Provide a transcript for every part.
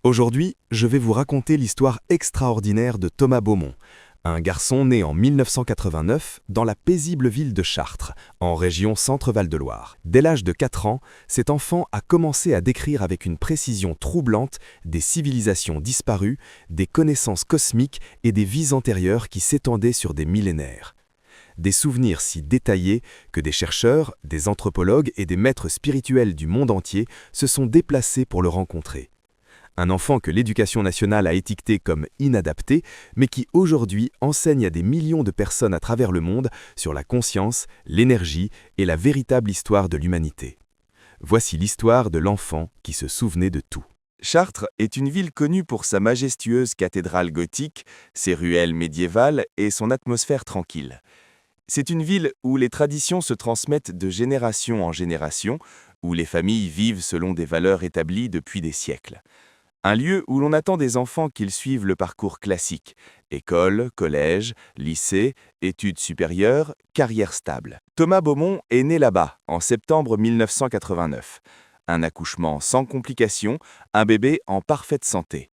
Aujourd'hui, je vais vous raconter l'histoire extraordinaire de Thomas Beaumont, un garçon né en 1989 dans la paisible ville de Chartres, en région Centre-Val de Loire. Dès l'âge de 4 ans, cet enfant a commencé à décrire avec une précision troublante des civilisations disparues, des connaissances cosmiques et des vies antérieures qui s'étendaient sur des millénaires. Des souvenirs si détaillés que des chercheurs, des anthropologues et des maîtres spirituels du monde entier se sont déplacés pour le rencontrer. Un enfant que l'Éducation nationale a étiqueté comme inadapté, mais qui aujourd'hui enseigne à des millions de personnes à travers le monde sur la conscience, l'énergie et la véritable histoire de l'humanité. Voici l'histoire de l'enfant qui se souvenait de tout. Chartres est une ville connue pour sa majestueuse cathédrale gothique, ses ruelles médiévales et son atmosphère tranquille. C'est une ville où les traditions se transmettent de génération en génération, où les familles vivent selon des valeurs établies depuis des siècles. Un lieu où l'on attend des enfants qu'ils suivent le parcours classique: école, collège, lycée, études supérieures, carrière stable. Thomas Beaumont est né là-bas, en septembre 1989. Un accouchement sans complications, un bébé en parfaite santé.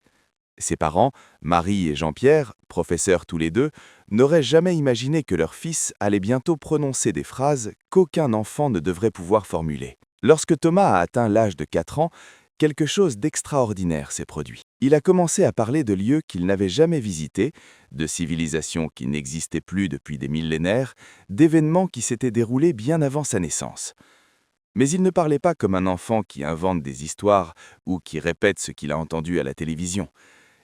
Ses parents, Marie et Jean-Pierre, professeurs tous les deux, n'auraient jamais imaginé que leur fils allait bientôt prononcer des phrases qu'aucun enfant ne devrait pouvoir formuler. Lorsque Thomas a atteint l'âge de 4 ans, quelque chose d'extraordinaire s'est produit. Il a commencé à parler de lieux qu'il n'avait jamais visités, de civilisations qui n'existaient plus depuis des millénaires, d'événements qui s'étaient déroulés bien avant sa naissance. Mais il ne parlait pas comme un enfant qui invente des histoires ou qui répète ce qu'il a entendu à la télévision.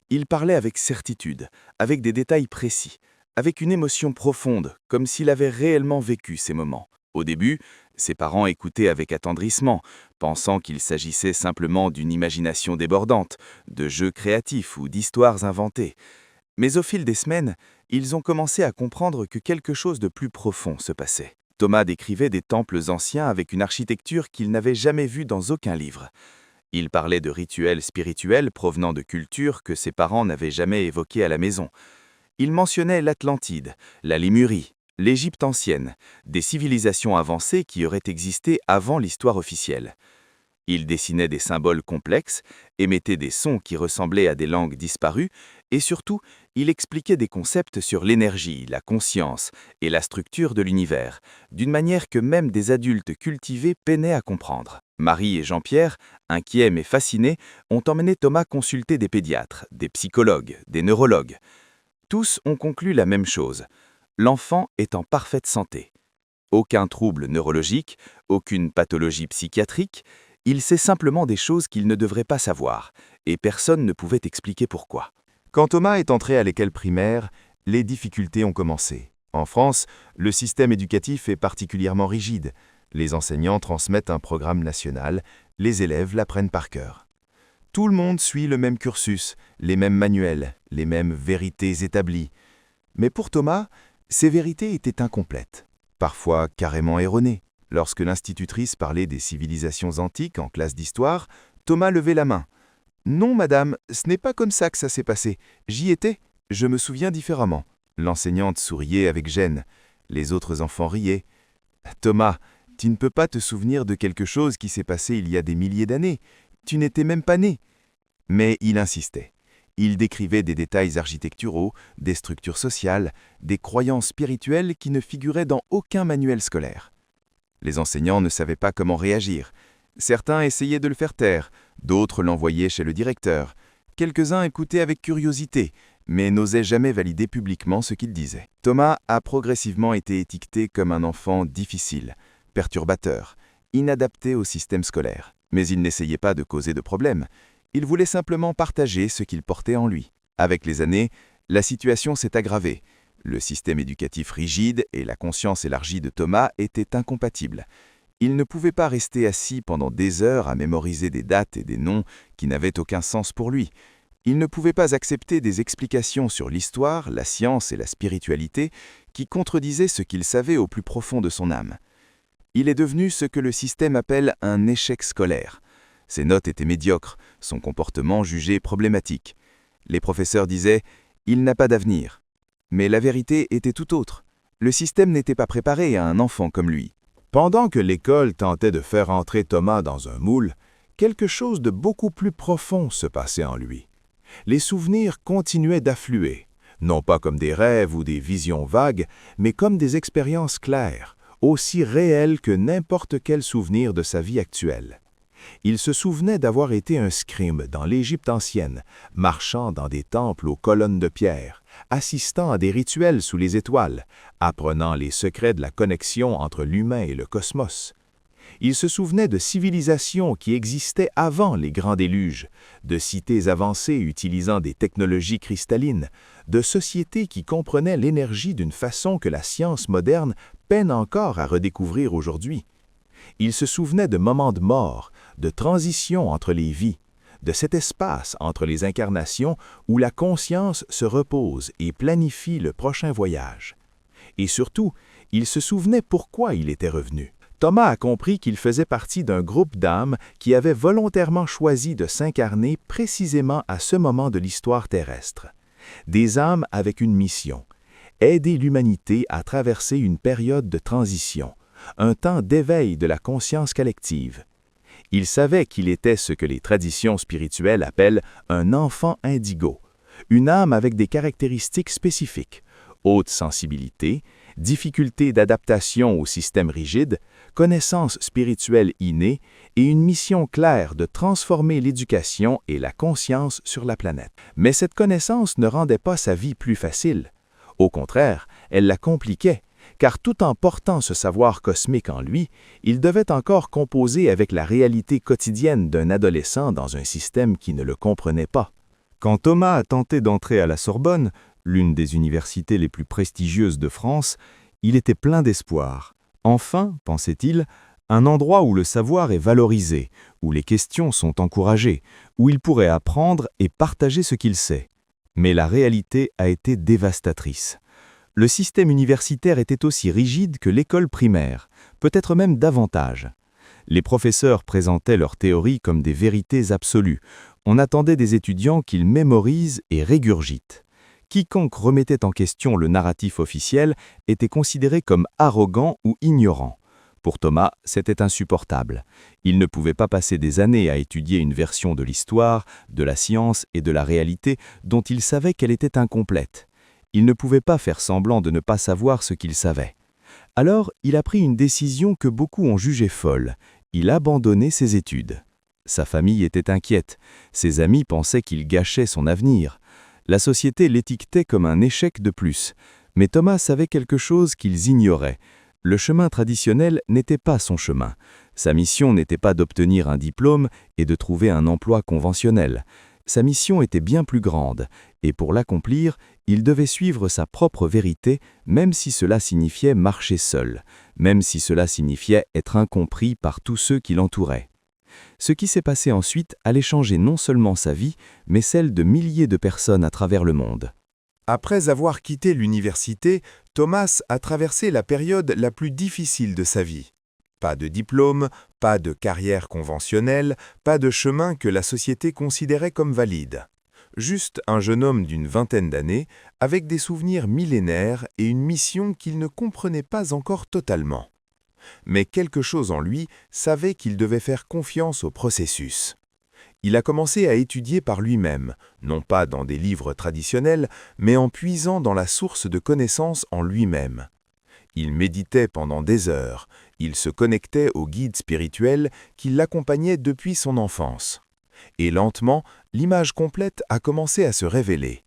Il parlait avec certitude, avec des détails précis, avec une émotion profonde, comme s'il avait réellement vécu ces moments. Au début, ses parents écoutaient avec attendrissement, pensant qu'il s'agissait simplement d'une imagination débordante, de jeux créatifs ou d'histoires inventées. Mais au fil des semaines, ils ont commencé à comprendre que quelque chose de plus profond se passait. Thomas décrivait des temples anciens avec une architecture qu'il n'avait jamais vue dans aucun livre. Il parlait de rituels spirituels provenant de cultures que ses parents n'avaient jamais évoquées à la maison. Il mentionnait l'Atlantide, la Lémurie, l'Égypte ancienne, des civilisations avancées qui auraient existé avant l'histoire officielle. Il dessinait des symboles complexes, émettait des sons qui ressemblaient à des langues disparues, et surtout, il expliquait des concepts sur l'énergie, la conscience et la structure de l'univers, d'une manière que même des adultes cultivés peinaient à comprendre. Marie et Jean-Pierre, inquiets mais fascinés, ont emmené Thomas consulter des pédiatres, des psychologues, des neurologues. Tous ont conclu la même chose: l'enfant est en parfaite santé. Aucun trouble neurologique, aucune pathologie psychiatrique, il sait simplement des choses qu'il ne devrait pas savoir, et personne ne pouvait expliquer pourquoi. Quand Thomas est entré à l'école primaire, les difficultés ont commencé. En France, le système éducatif est particulièrement rigide. Les enseignants transmettent un programme national, les élèves l'apprennent par cœur. Tout le monde suit le même cursus, les mêmes manuels, les mêmes vérités établies. Mais pour Thomas, ces vérités étaient incomplètes, parfois carrément erronées. Lorsque l'institutrice parlait des civilisations antiques en classe d'histoire, Thomas levait la main. « Non, madame, ce n'est pas comme ça que ça s'est passé. J'y étais, je me souviens différemment. » L'enseignante souriait avec gêne. Les autres enfants riaient. « Thomas, tu ne peux pas te souvenir de quelque chose qui s'est passé il y a des milliers d'années. Tu n'étais même pas né. » Mais il insistait. Il décrivait des détails architecturaux, des structures sociales, des croyances spirituelles qui ne figuraient dans aucun manuel scolaire. Les enseignants ne savaient pas comment réagir. Certains essayaient de le faire taire, d'autres l'envoyaient chez le directeur. Quelques-uns écoutaient avec curiosité, mais n'osaient jamais valider publiquement ce qu'il disait. Thomas a progressivement été étiqueté comme un enfant difficile, perturbateur, inadapté au système scolaire. Mais il n'essayait pas de causer de problème. Il voulait simplement partager ce qu'il portait en lui. Avec les années, la situation s'est aggravée. Le système éducatif rigide et la conscience élargie de Thomas étaient incompatibles. Il ne pouvait pas rester assis pendant des heures à mémoriser des dates et des noms qui n'avaient aucun sens pour lui. Il ne pouvait pas accepter des explications sur l'histoire, la science et la spiritualité qui contredisaient ce qu'il savait au plus profond de son âme. Il est devenu ce que le système appelle un échec scolaire. Ses notes étaient médiocres, son comportement jugé problématique. Les professeurs disaient « il n'a pas d'avenir ». Mais la vérité était tout autre. Le système n'était pas préparé à un enfant comme lui. Pendant que l'école tentait de faire entrer Thomas dans un moule, quelque chose de beaucoup plus profond se passait en lui. Les souvenirs continuaient d'affluer, non pas comme des rêves ou des visions vagues, mais comme des expériences claires, aussi réelles que n'importe quel souvenir de sa vie actuelle. Il se souvenait d'avoir été un scribe dans l'Égypte ancienne, marchant dans des temples aux colonnes de pierre, assistant à des rituels sous les étoiles, apprenant les secrets de la connexion entre l'humain et le cosmos. Il se souvenait de civilisations qui existaient avant les grands déluges, de cités avancées utilisant des technologies cristallines, de sociétés qui comprenaient l'énergie d'une façon que la science moderne peine encore à redécouvrir aujourd'hui. Il se souvenait de moments de mort, de transitions entre les vies, de cet espace entre les incarnations où la conscience se repose et planifie le prochain voyage. Et surtout, il se souvenait pourquoi il était revenu. Thomas a compris qu'il faisait partie d'un groupe d'âmes qui avait volontairement choisi de s'incarner précisément à ce moment de l'histoire terrestre. Des âmes avec une mission, aider l'humanité à traverser une période de transition, un temps d'éveil de la conscience collective. Il savait qu'il était ce que les traditions spirituelles appellent un enfant indigo, une âme avec des caractéristiques spécifiques, haute sensibilité, difficulté d'adaptation au système rigide, connaissance spirituelle innée et une mission claire de transformer l'éducation et la conscience sur la planète. Mais cette connaissance ne rendait pas sa vie plus facile. Au contraire, elle la compliquait, car tout en portant ce savoir cosmique en lui, il devait encore composer avec la réalité quotidienne d'un adolescent dans un système qui ne le comprenait pas. Quand Thomas a tenté d'entrer à la Sorbonne, l'une des universités les plus prestigieuses de France, il était plein d'espoir. Enfin, pensait-il, un endroit où le savoir est valorisé, où les questions sont encouragées, où il pourrait apprendre et partager ce qu'il sait. Mais la réalité a été dévastatrice. Le système universitaire était aussi rigide que l'école primaire, peut-être même davantage. Les professeurs présentaient leurs théories comme des vérités absolues. On attendait des étudiants qu'ils mémorisent et régurgitent. Quiconque remettait en question le narratif officiel était considéré comme arrogant ou ignorant. Pour Thomas, c'était insupportable. Il ne pouvait pas passer des années à étudier une version de l'histoire, de la science et de la réalité dont il savait qu'elle était incomplète. Il ne pouvait pas faire semblant de ne pas savoir ce qu'il savait. Alors, il a pris une décision que beaucoup ont jugée folle. Il abandonnait ses études. Sa famille était inquiète. Ses amis pensaient qu'il gâchait son avenir. La société l'étiquetait comme un échec de plus. Mais Thomas savait quelque chose qu'ils ignoraient. Le chemin traditionnel n'était pas son chemin. Sa mission n'était pas d'obtenir un diplôme et de trouver un emploi conventionnel. Sa mission était bien plus grande, et pour l'accomplir, il devait suivre sa propre vérité, même si cela signifiait marcher seul, même si cela signifiait être incompris par tous ceux qui l'entouraient. Ce qui s'est passé ensuite allait changer non seulement sa vie, mais celle de milliers de personnes à travers le monde. Après avoir quitté l'université, Thomas a traversé la période la plus difficile de sa vie. Pas de diplôme, pas de carrière conventionnelle, pas de chemin que la société considérait comme valide. Juste un jeune homme d'une vingtaine d'années, avec des souvenirs millénaires et une mission qu'il ne comprenait pas encore totalement. Mais quelque chose en lui savait qu'il devait faire confiance au processus. Il a commencé à étudier par lui-même, non pas dans des livres traditionnels, mais en puisant dans la source de connaissances en lui-même. Il méditait pendant des heures, il se connectait au guide spirituel qui l'accompagnait depuis son enfance. Et lentement, l'image complète a commencé à se révéler.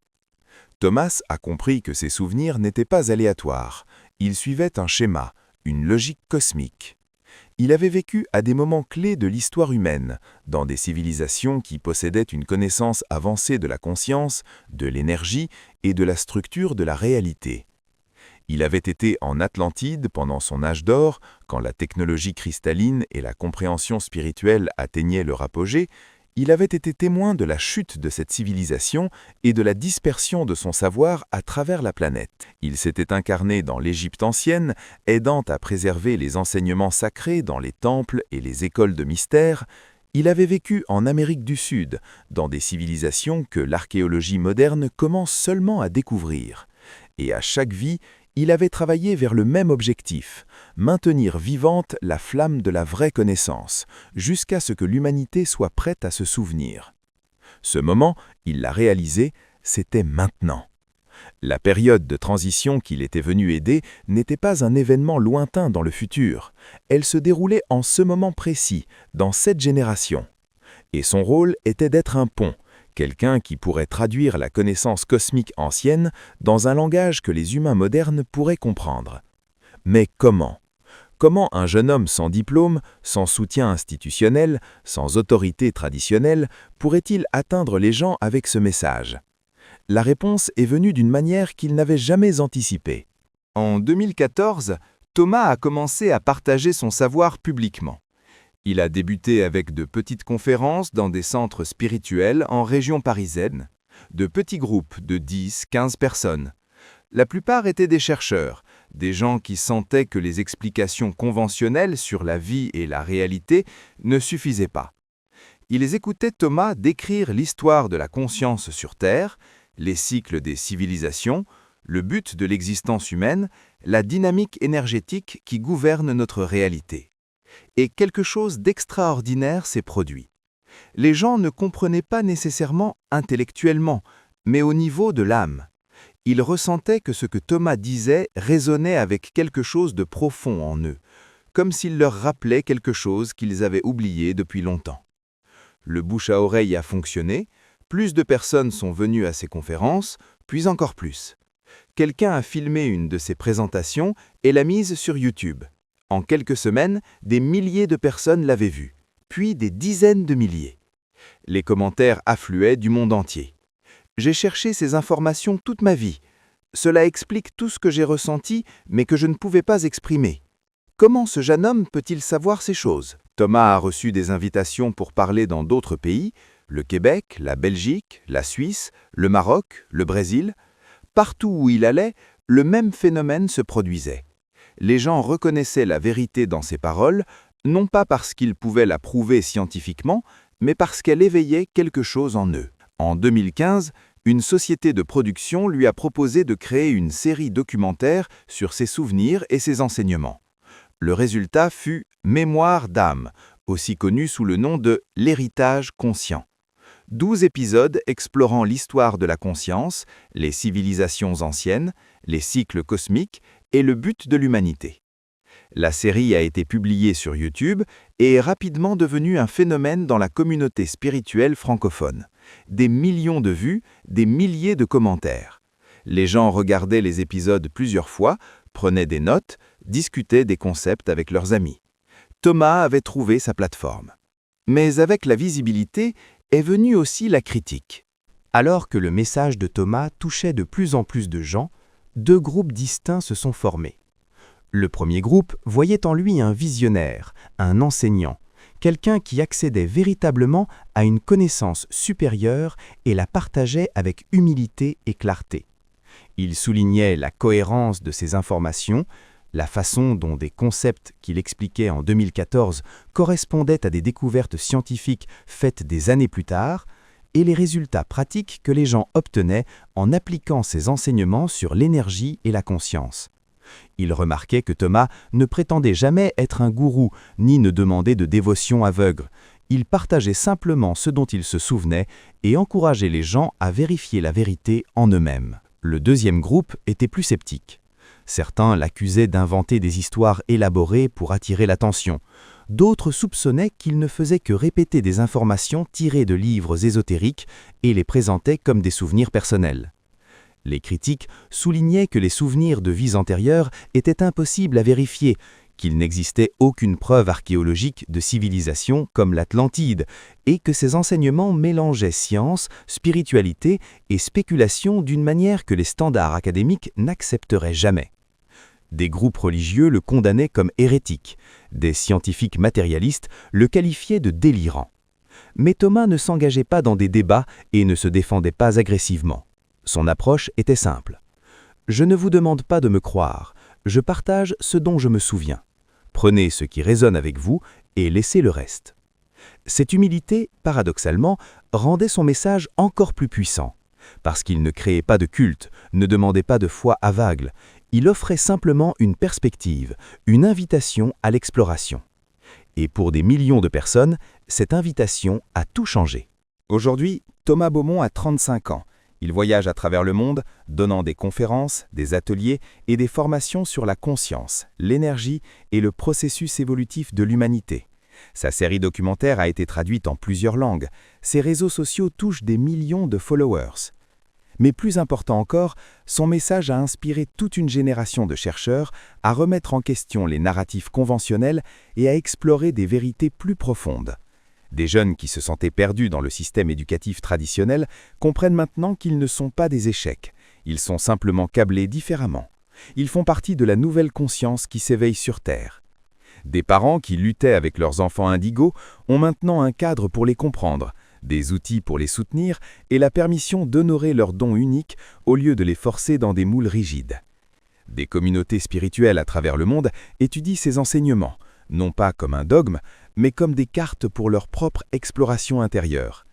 Thomas a compris que ses souvenirs n'étaient pas aléatoires, ils suivaient un schéma, une logique cosmique. Il avait vécu à des moments clés de l'histoire humaine, dans des civilisations qui possédaient une connaissance avancée de la conscience, de l'énergie et de la structure de la réalité. Il avait été en Atlantide pendant son âge d'or, quand la technologie cristalline et la compréhension spirituelle atteignaient leur apogée. Il avait été témoin de la chute de cette civilisation et de la dispersion de son savoir à travers la planète. Il s'était incarné dans l'Égypte ancienne, aidant à préserver les enseignements sacrés dans les temples et les écoles de mystère. Il avait vécu en Amérique du Sud, dans des civilisations que l'archéologie moderne commence seulement à découvrir. Et à chaque vie, Il avait travaillé vers le même objectif, maintenir vivante la flamme de la vraie connaissance, jusqu'à ce que l'humanité soit prête à se souvenir. Ce moment, il l'a réalisé, c'était maintenant. La période de transition qu'il était venu aider n'était pas un événement lointain dans le futur. Elle se déroulait en ce moment précis, dans cette génération. Et son rôle était d'être un pont, quelqu'un qui pourrait traduire la connaissance cosmique ancienne dans un langage que les humains modernes pourraient comprendre. Mais comment ? Comment un jeune homme sans diplôme, sans soutien institutionnel, sans autorité traditionnelle, pourrait-il atteindre les gens avec ce message ? La réponse est venue d'une manière qu'il n'avait jamais anticipée. En 2014, Thomas a commencé à partager son savoir publiquement. Il a débuté avec de petites conférences dans des centres spirituels en région parisienne, de petits groupes de 10-15 personnes. La plupart étaient des chercheurs, des gens qui sentaient que les explications conventionnelles sur la vie et la réalité ne suffisaient pas. Ils écoutaient Thomas décrire l'histoire de la conscience sur Terre, les cycles des civilisations, le but de l'existence humaine, la dynamique énergétique qui gouverne notre réalité. Et quelque chose d'extraordinaire s'est produit. Les gens ne comprenaient pas nécessairement intellectuellement, mais au niveau de l'âme. Ils ressentaient que ce que Thomas disait résonnait avec quelque chose de profond en eux, comme s'il leur rappelait quelque chose qu'ils avaient oublié depuis longtemps. Le bouche à oreille a fonctionné, plus de personnes sont venues à ces conférences, puis encore plus. Quelqu'un a filmé une de ces présentations et l'a mise sur YouTube. En quelques semaines, des milliers de personnes l'avaient vue, puis des dizaines de milliers. Les commentaires affluaient du monde entier. J'ai cherché ces informations toute ma vie. Cela explique tout ce que j'ai ressenti, mais que je ne pouvais pas exprimer. Comment ce jeune homme peut-il savoir ces choses ? Thomas a reçu des invitations pour parler dans d'autres pays, le Québec, la Belgique, la Suisse, le Maroc, le Brésil. Partout où il allait, le même phénomène se produisait. Les gens reconnaissaient la vérité dans ses paroles, non pas parce qu'ils pouvaient la prouver scientifiquement, mais parce qu'elle éveillait quelque chose en eux. En 2015, une société de production lui a proposé de créer une série documentaire sur ses souvenirs et ses enseignements. Le résultat fut « Mémoire d'âme », aussi connu sous le nom de « L'héritage conscient ». 12 épisodes explorant l'histoire de la conscience, les civilisations anciennes, les cycles cosmiques et le but de l'humanité. La série a été publiée sur YouTube et est rapidement devenue un phénomène dans la communauté spirituelle francophone. Des millions de vues, des milliers de commentaires. Les gens regardaient les épisodes plusieurs fois, prenaient des notes, discutaient des concepts avec leurs amis. Thomas avait trouvé sa plateforme. Mais avec la visibilité est venue aussi la critique. Alors que le message de Thomas touchait de plus en plus de gens, deux groupes distincts se sont formés. Le premier groupe voyait en lui un visionnaire, un enseignant, quelqu'un qui accédait véritablement à une connaissance supérieure et la partageait avec humilité et clarté. Il soulignait la cohérence de ses informations, la façon dont des concepts qu'il expliquait en 2014 correspondaient à des découvertes scientifiques faites des années plus tard, et les résultats pratiques que les gens obtenaient en appliquant ces enseignements sur l'énergie et la conscience. Il remarquait que Thomas ne prétendait jamais être un gourou, ni ne demandait de dévotion aveugle. Il partageait simplement ce dont il se souvenait et encourageait les gens à vérifier la vérité en eux-mêmes. Le deuxième groupe était plus sceptique. Certains l'accusaient d'inventer des histoires élaborées pour attirer l'attention. D'autres soupçonnaient qu'il ne faisait que répéter des informations tirées de livres ésotériques et les présentait comme des souvenirs personnels. Les critiques soulignaient que les souvenirs de vies antérieures étaient impossibles à vérifier, qu'il n'existait aucune preuve archéologique de civilisation comme l'Atlantide, et que ces enseignements mélangeaient science, spiritualité et spéculation d'une manière que les standards académiques n'accepteraient jamais. Des groupes religieux le condamnaient comme hérétique, des scientifiques matérialistes le qualifiaient de délirant. Mais Thomas ne s'engageait pas dans des débats et ne se défendait pas agressivement. Son approche était simple. « Je ne vous demande pas de me croire, je partage ce dont je me souviens. Prenez ce qui résonne avec vous et laissez le reste. » Cette humilité, paradoxalement, rendait son message encore plus puissant. Parce qu'il ne créait pas de culte, ne demandait pas de foi aveugle, Il offrait simplement une perspective, une invitation à l'exploration. Et pour des millions de personnes, cette invitation a tout changé. Aujourd'hui, Thomas Beaumont a 35 ans. Il voyage à travers le monde, donnant des conférences, des ateliers et des formations sur la conscience, l'énergie et le processus évolutif de l'humanité. Sa série documentaire a été traduite en plusieurs langues. Ses réseaux sociaux touchent des millions de followers. Mais plus important encore, son message a inspiré toute une génération de chercheurs à remettre en question les narratifs conventionnels et à explorer des vérités plus profondes. Des jeunes qui se sentaient perdus dans le système éducatif traditionnel comprennent maintenant qu'ils ne sont pas des échecs. Ils sont simplement câblés différemment. Ils font partie de la nouvelle conscience qui s'éveille sur Terre. Des parents qui luttaient avec leurs enfants indigos ont maintenant un cadre pour les comprendre, des outils pour les soutenir et la permission d'honorer leurs dons uniques au lieu de les forcer dans des moules rigides. Des communautés spirituelles à travers le monde étudient ces enseignements, non pas comme un dogme, mais comme des cartes pour leur propre exploration intérieure.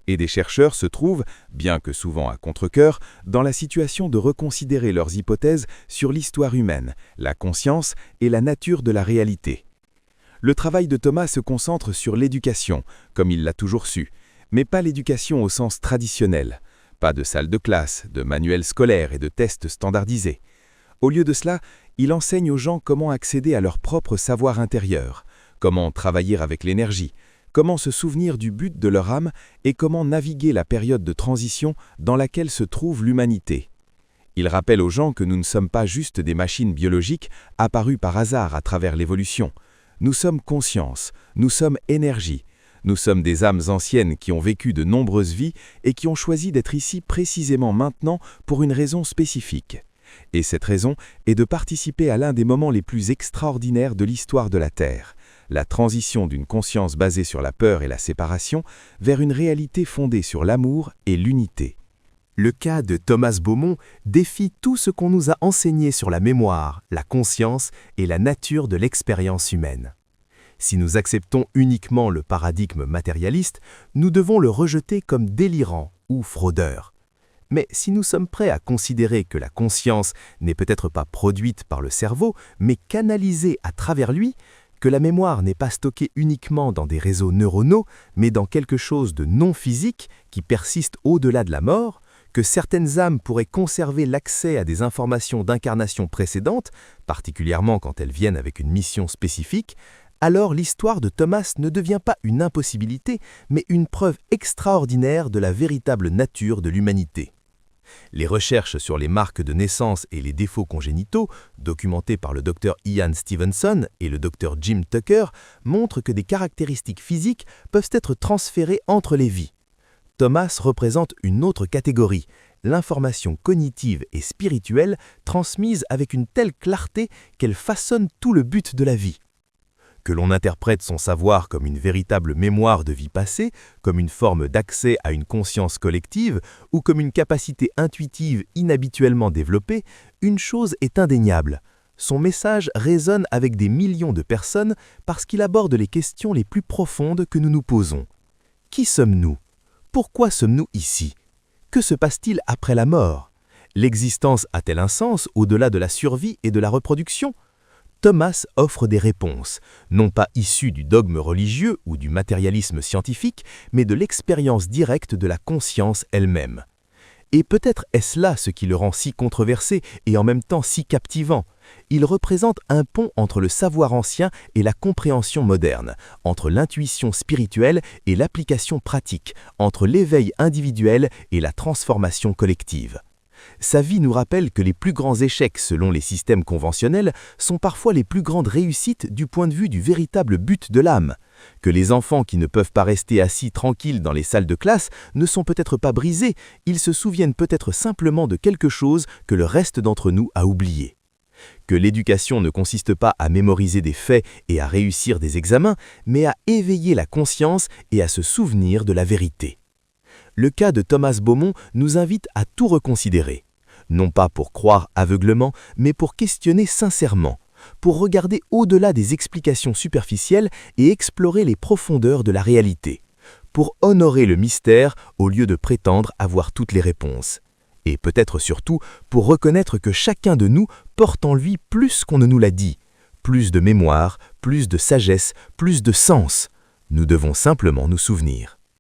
Et des chercheurs se trouvent, bien que souvent à contre-cœur, dans la situation de reconsidérer leurs hypothèses sur l'histoire humaine, la conscience et la nature de la réalité. Le travail de Thomas se concentre sur l'éducation, comme il l'a toujours su, mais pas l'éducation au sens traditionnel. Pas de salle de classe, de manuels scolaires et de tests standardisés. Au lieu de cela, il enseigne aux gens comment accéder à leur propre savoir intérieur, comment travailler avec l'énergie, comment se souvenir du but de leur âme et comment naviguer la période de transition dans laquelle se trouve l'humanité. Il rappelle aux gens que nous ne sommes pas juste des machines biologiques apparues par hasard à travers l'évolution. Nous sommes conscience, nous sommes énergie. Nous sommes des âmes anciennes qui ont vécu de nombreuses vies et qui ont choisi d'être ici précisément maintenant pour une raison spécifique. Et cette raison est de participer à l'un des moments les plus extraordinaires de l'histoire de la Terre, la transition d'une conscience basée sur la peur et la séparation vers une réalité fondée sur l'amour et l'unité. Le cas de Thomas Beaumont défie tout ce qu'on nous a enseigné sur la mémoire, la conscience et la nature de l'expérience humaine. Si nous acceptons uniquement le paradigme matérialiste, nous devons le rejeter comme délirant ou fraudeur. Mais si nous sommes prêts à considérer que la conscience n'est peut-être pas produite par le cerveau, mais canalisée à travers lui, que la mémoire n'est pas stockée uniquement dans des réseaux neuronaux, mais dans quelque chose de non physique qui persiste au-delà de la mort, que certaines âmes pourraient conserver l'accès à des informations d'incarnation précédentes, particulièrement quand elles viennent avec une mission spécifique, alors l'histoire de Thomas ne devient pas une impossibilité, mais une preuve extraordinaire de la véritable nature de l'humanité. Les recherches sur les marques de naissance et les défauts congénitaux, documentées par le Dr Ian Stevenson et le Dr Jim Tucker, montrent que des caractéristiques physiques peuvent être transférées entre les vies. Thomas représente une autre catégorie, l'information cognitive et spirituelle transmise avec une telle clarté qu'elle façonne tout le but de la vie. Que l'on interprète son savoir comme une véritable mémoire de vie passée, comme une forme d'accès à une conscience collective ou comme une capacité intuitive inhabituellement développée, une chose est indéniable. Son message résonne avec des millions de personnes parce qu'il aborde les questions les plus profondes que nous nous posons. Qui sommes-nous? Pourquoi sommes-nous ici? Que se passe-t-il après la mort? L'existence a-t-elle un sens au-delà de la survie et de la reproduction? Thomas offre des réponses, non pas issues du dogme religieux ou du matérialisme scientifique, mais de l'expérience directe de la conscience elle-même. Et peut-être est-ce là ce qui le rend si controversé et en même temps si captivant. Il représente un pont entre le savoir ancien et la compréhension moderne, entre l'intuition spirituelle et l'application pratique, entre l'éveil individuel et la transformation collective. Sa vie nous rappelle que les plus grands échecs selon les systèmes conventionnels sont parfois les plus grandes réussites du point de vue du véritable but de l'âme, que les enfants qui ne peuvent pas rester assis tranquilles dans les salles de classe ne sont peut-être pas brisés, ils se souviennent peut-être simplement de quelque chose que le reste d'entre nous a oublié. Que l'éducation ne consiste pas à mémoriser des faits et à réussir des examens, mais à éveiller la conscience et à se souvenir de la vérité. Le cas de Thomas Beaumont nous invite à tout reconsidérer, non pas pour croire aveuglement, mais pour questionner sincèrement, pour regarder au-delà des explications superficielles et explorer les profondeurs de la réalité, pour honorer le mystère au lieu de prétendre avoir toutes les réponses. Et peut-être surtout pour reconnaître que chacun de nous porte en lui plus qu'on ne nous l'a dit, plus de mémoire, plus de sagesse, plus de sens. Nous devons simplement nous souvenir.